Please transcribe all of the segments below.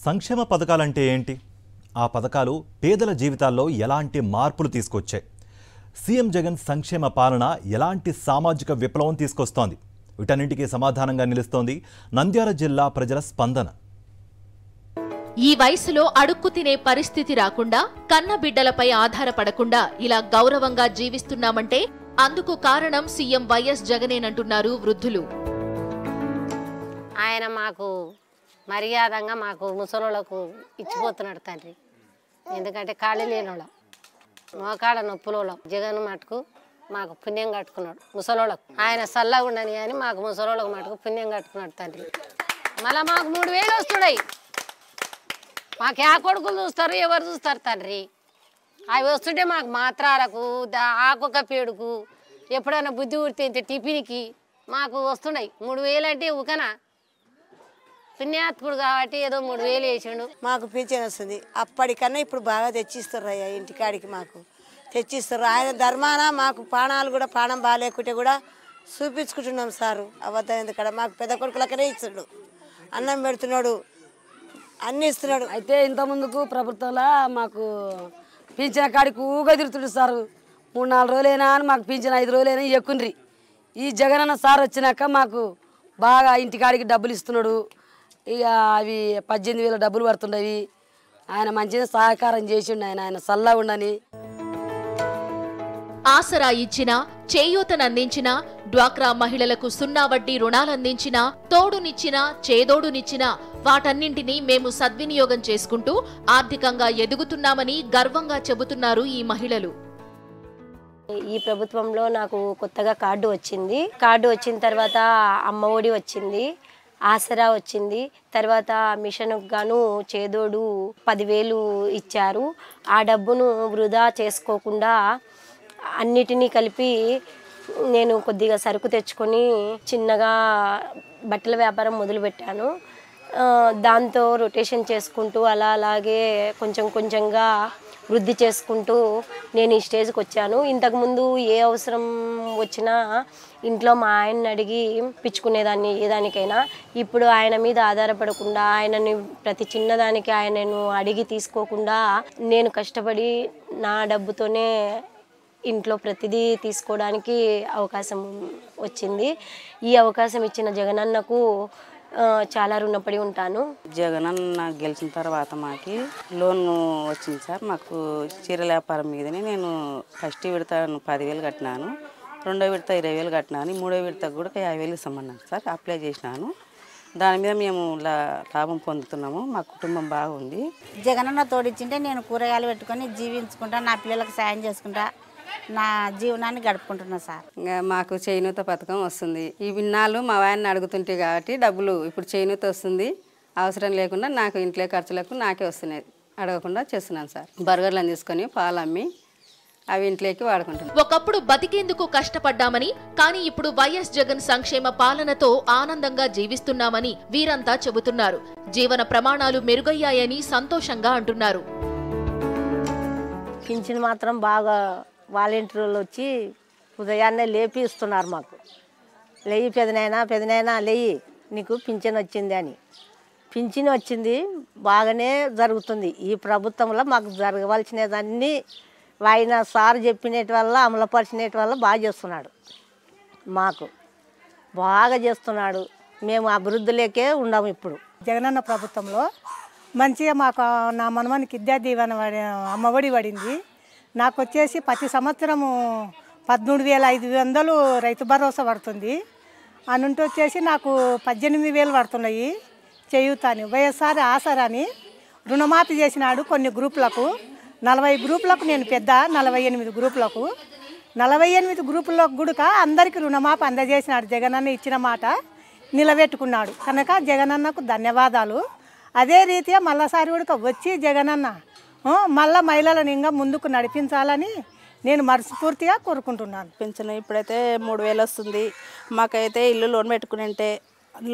సంక్షేమ పథకాలంటే ఏంటి? ఆ పథకాలు పేదల జీవితాల్లో ఎలాంటి మార్పులు తీసుకొచ్చాయి? సీఎం జగన్ సంక్షేమ పాలన ఎలాంటి సామాజిక విప్లవం తీసుకొస్తోంది? వీటన్నింటికీ సమాధానంగా నిలుస్తోంది నంద్యాల జిల్లా ప్రజల స్పందన. ఈ వయసులో అడుక్కు తినే పరిస్థితి రాకుండా, కన్న బిడ్డలపై ఆధారపడకుండా ఇలా గౌరవంగా జీవిస్తున్నామంటే అందుకు కారణం సీఎం వైఎస్ జగనేనంటున్నారు వృద్ధులు. ఆయన మాకు మర్యాదంగా మాకు ముసలోళ్ళకు ఇచ్చిపోతున్నాడు తండ్రి. ఎందుకంటే ఖాళీ లేనోళ్ళం, మోకాళ్ళ నొప్పులోళ్ళం. జగన్ మటుకు మాకు పుణ్యం కట్టుకున్నాడు ముసలోళ్ళకు. ఆయన చల్లగా ఉండని అని మాకు ముసలోళ్ళకు మటుకు పుణ్యం కట్టుకున్నాడు తండ్రి. మళ్ళీ మాకు 3000 వస్తున్నాయి. మాకు ఏ కొడుకులు చూస్తారు, ఎవరు చూస్తారు తండ్రి? అవి వస్తుంటే మాకు మాత్రాలకు, ఆకుక పేడుకు, ఎప్పుడైనా బుద్ధి ఊరితే టిఫిన్కి మాకు వస్తున్నాయి. 3000 అంటే ఊకనా? పుణ్యాత్ముడు కాబట్టి ఏదో 3000 వేసిండు. మాకు పింఛన్ వస్తుంది. అప్పటికన్నా ఇప్పుడు బాగా తెచ్చిస్తారు అయ్యా, ఇంటికాడికి మాకు తెచ్చిస్తారు. ఆయన ధర్మాన మాకు ప్రాణాలు కూడా, ప్రాణం బాగాలేకుంటే కూడా చూపించుకుంటున్నాం సారు. అబద్ధం ఎందుకడ మాకు పెద్ద కొడుకులకనే ఇస్తున్నాడు, అన్నం పెడుతున్నాడు, అన్నీ ఇస్తున్నాడు. అయితే ఇంతకుముందుకు ప్రభుత్వంలో మాకు పింఛన్ కాడికి ఊగా తిరుగుతుండు సారు. 3-4 రోజులైనా అని మాకు పింఛన్ 5 రోజులైనా ఎక్కుండ్రి. ఈ జగనన్న సార్ వచ్చినాక మాకు బాగా ఇంటికాడికి డబ్బులు ఇస్తున్నాడు. ఇక అవి 18,000 డబ్బులు పడుతుండవి. ఆయన మంచిగా సహకారం చేసిండు. ఆయన చల్లగా ఉండని. ఆసరా ఇచ్చినా, చేయూతనందించినా, డ్వాక్రా మహిళలకు 0 వడ్డీ రుణాలందించినా, తోడునిచ్చినా, చేదోడునిచ్చినా వాటన్నింటినీ మేము సద్వినియోగం చేసుకుంటూ ఆర్థికంగా ఎదుగుతున్నామని గర్వంగా చెబుతున్నారు ఈ మహిళలు. ఈ ప్రభుత్వంలో నాకు కొత్తగా కార్డు వచ్చింది. కార్డు వచ్చిన తర్వాత అమ్మ ఒడి వచ్చింది, ఆసరా వచ్చింది. తర్వాత మిషన్కు గాను చేదోడు 10,000 ఇచ్చారు. ఆ డబ్బును వృధా చేసుకోకుండా అన్నిటినీ కలిపి నేను కొద్దిగా సరుకు తెచ్చుకొని చిన్నగా బట్టల వ్యాపారం మొదలుపెట్టాను. దాంతో రొటేషన్ చేసుకుంటూ అలాగే కొంచెం కొంచెంగా వృద్ధి చేసుకుంటూ నేను ఈ స్టేజ్కి వచ్చాను. ఇంతకుముందు ఏ అవసరం వచ్చినా ఇంట్లో మా ఆయన్ని అడిగి పిచ్చుకునేదాన్ని ఏదానికైనా. ఇప్పుడు ఆయన మీద ఆధారపడకుండా, ఆయనని ప్రతి చిన్నదానికి ఆయనను అడిగి తీసుకోకుండా నేను కష్టపడి నా డబ్బుతోనే ఇంట్లో ప్రతిదీ తీసుకోవడానికి అవకాశం వచ్చింది. ఈ అవకాశం ఇచ్చిన జగనన్నకు చాలా రుణపడి ఉంటాను. జగనన్న గెలిచిన తర్వాత మాకు లోన్ వచ్చింది సార్. మాకు చీరల వ్యాపారం మీదనే నేను ఫస్ట్ విడత 10,000 కట్టినాను, 2వ విడత 20,000 కట్టినాను, 3వ విడతకు కూడా 50,000 ఇస్తామన్నాను సార్. అప్లై చేసినాను. దాని మీద మేము లాభం పొందుతున్నాము. మా కుటుంబం బాగుంది. జగనన్న తోడిచ్చింటే నేను కూరగాయలు పెట్టుకొని జీవించుకుంటా, నా పిల్లలకు సాయం చేసుకుంటా నా జీవనాన్ని గడుపుకుంటున్నా సార్. మాకు చేయూత పథకం వస్తుంది. ఈ విన్నాళ్ళు మా వారిని అడుగుతుంటే కాబట్టి డబ్బులు ఇప్పుడు చేయూత వస్తుంది. అవసరం లేకుండా నాకు ఇంట్లో ఖర్చులకు నాకే వస్తున్నాయి. అడగకుండా చేస్తున్నాను సార్. బర్గర్లను తీసుకొని పాలు అమ్మి అవి ఇంట్లోకి వాడుకుంటున్నాను. ఒకప్పుడు బతికేందుకు కష్టపడ్డామని, కానీ ఇప్పుడు వైఎస్ జగన్ సంక్షేమ పాలనతో ఆనందంగా జీవిస్తున్నామని వీరంతా చెబుతున్నారు. జీవన ప్రమాణాలు మెరుగయ్యాయని సంతోషంగా అంటున్నారు. పింఛన్ మాత్రం బాగా వాలంటీర్లు వచ్చి ఉదయాన్నే లేపి ఇస్తున్నారు మాకు. లేయి పెదనైనా లేయి, నీకు పింఛన్ వచ్చింది అని. పింఛన్ వచ్చింది, బాగానే జరుగుతుంది. ఈ ప్రభుత్వంలో మాకు జరగవలసినవన్నీ ఆయన సార్ చెప్పినటి వల్ల, అమలుపరిచినటి వల్ల బాగా చేస్తున్నాడు. మాకు బాగా చేస్తున్నాడు. మేము అభివృద్ధిలోకే ఉన్నాము. ఇప్పుడు జగనన్న ప్రభుత్వంలో మంచిగా మాకు నా మనమనికి విద్యా దీవెన అమ్మఒడి పడింది. నాకు వచ్చేసి ప్రతి సంవత్సరము 13,500 రైతు భరోసా పడుతుంది. అనుంటి వచ్చేసి నాకు 18,000 పడుతున్నాయి. చేయూతాని వైఎస్ఆర్ ఆసరాని రుణమాఫీ చేసినాడు కొన్ని గ్రూపులకు. 40 గ్రూపులకు నేను పెద్ద, 48 గ్రూపులకు, 48 గ్రూపులకు కూడా అందరికీ రుణమాఫీ అందజేసినాడు. జగనన్న ఇచ్చిన మాట నిలబెట్టుకున్నాడు కనుక జగనన్నకు ధన్యవాదాలు. అదే రీతిగా మళ్ళసారి కూడా వచ్చి జగనన్న మళ్ళీ మహిళలను ఇంకా ముందుకు నడిపించాలని నేను మనస్ఫూర్తిగా కోరుకుంటున్నాను. పెన్షన్ ఇప్పుడైతే 3,000 వస్తుంది. మాకైతే ఇల్లు లోన్ పెట్టుకుని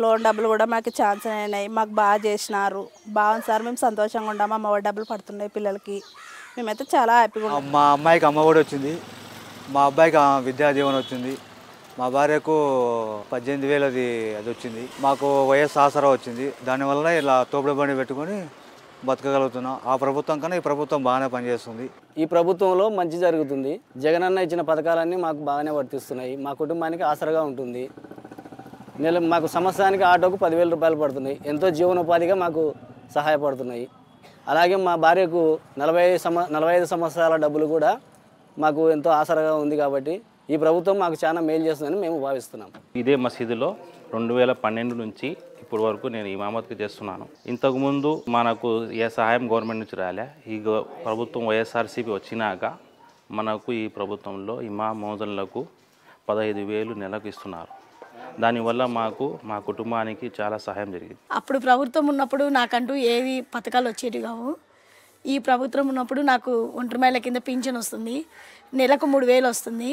లోన్ డబ్బులు కూడా మాకు ఛాన్స్ అయినాయి. మాకు బాగా చేసినారు. బాగుంది సార్. మేము సంతోషంగా ఉన్నాము. అమ్మ ఒడి డబ్బులు పడుతున్నాయి పిల్లలకి. మేమైతే చాలా హ్యాపీగా ఉన్నాం. మా అమ్మాయికి అమ్మ ఒడి వచ్చింది, మా అబ్బాయికి విద్యా దీవెన వచ్చింది. మా భార్యకు 18,000 అది వచ్చింది. మాకు వైఎస్ ఆసరా వచ్చింది. దానివల్ల ఇలా తోపుడు బండి పెట్టుకొని బతకగలుగుతున్నాం. ఆ ప్రభుత్వం కన్నా ఈ ప్రభుత్వం బాగానే పనిచేస్తుంది. ఈ ప్రభుత్వంలో మంచి జరుగుతుంది. జగనన్న ఇచ్చిన పథకాలన్నీ మాకు బాగానే వర్తిస్తున్నాయి. మా కుటుంబానికి ఆసరాగా ఉంటుంది. మాకు సంవత్సరానికి ఆటోకు 10,000 రూపాయలు పడుతున్నాయి. ఎంతో జీవనోపాధిగా మాకు సహాయపడుతున్నాయి. అలాగే మా భార్యకు 45 సంవత్సరాల డబ్బులు కూడా మాకు ఎంతో ఆసరాగా ఉంది. కాబట్టి ఈ ప్రభుత్వం మాకు చాలా మేలు చేస్తుందని మేము భావిస్తున్నాం. ఇదే మసీదులో 2012 నుంచి ఇప్పుడు వరకు నేను ఇమామత్గా చేస్తున్నాను. ఇంతకుముందు మనకు ఏ సహాయం గవర్నమెంట్ నుంచి రాలే. ఈ ప్రభుత్వం వైఎస్ఆర్సీపీ వచ్చినాక మనకు ఈ ప్రభుత్వంలో ఇమాం మోదన్లకు 15,000 నెలకు ఇస్తున్నారు. దానివల్ల మా కుటుంబానికి చాలా సహాయం జరిగింది. అప్పుడు ప్రభుత్వం ఉన్నప్పుడు నాకంటూ ఏవి పథకాలు వచ్చేవి కావు. ఈ ప్రభుత్వం ఉన్నప్పుడు నాకు ఒంటరి మహిళ కింద పింఛన్ వస్తుంది. నెలకు 3,000 వస్తుంది.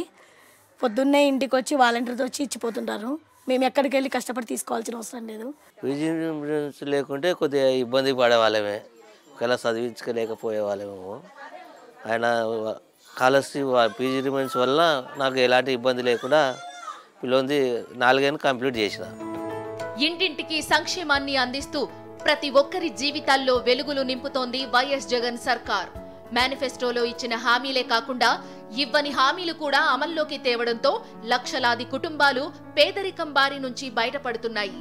పొద్దున్నే ఇంటికి వచ్చి వాలంటీర్తో వచ్చి ఇచ్చిపోతుంటారు. మేము ఎక్కడికి వెళ్ళి కష్టపడి తీసుకోవాల్సిన అవసరం లేదు. విజిలెన్స్ లేకుంటే కొద్దిగా ఇబ్బంది పడేవాళ్ళమే, ఒకవేళ చదివించుకోలేకపోయే వాళ్ళమేమో. ఆయన స్కాలర్షిప్ పీజీ రిమైన్స్ వల్ల నాకు ఎలాంటి ఇబ్బంది లేకుండా పిల్లొంది 4 ఏళ్ళు కంప్లీట్ చేసిన. ఇంటింటికి సంక్షేమాన్ని అందిస్తూ ప్రతి ఒక్కరి జీవితాల్లో వెలుగులు నింపుతోంది వైఎస్ జగన్ సర్కార్. మేనిఫెస్టోలో ఇచ్చిన హామీలే కాకుండా ఇవ్వని హామీలు కూడా అమల్లోకి తేవడంతో లక్షలాది కుటుంబాలు పేదరికం బారి నుంచి బయటపడుతున్నాయి.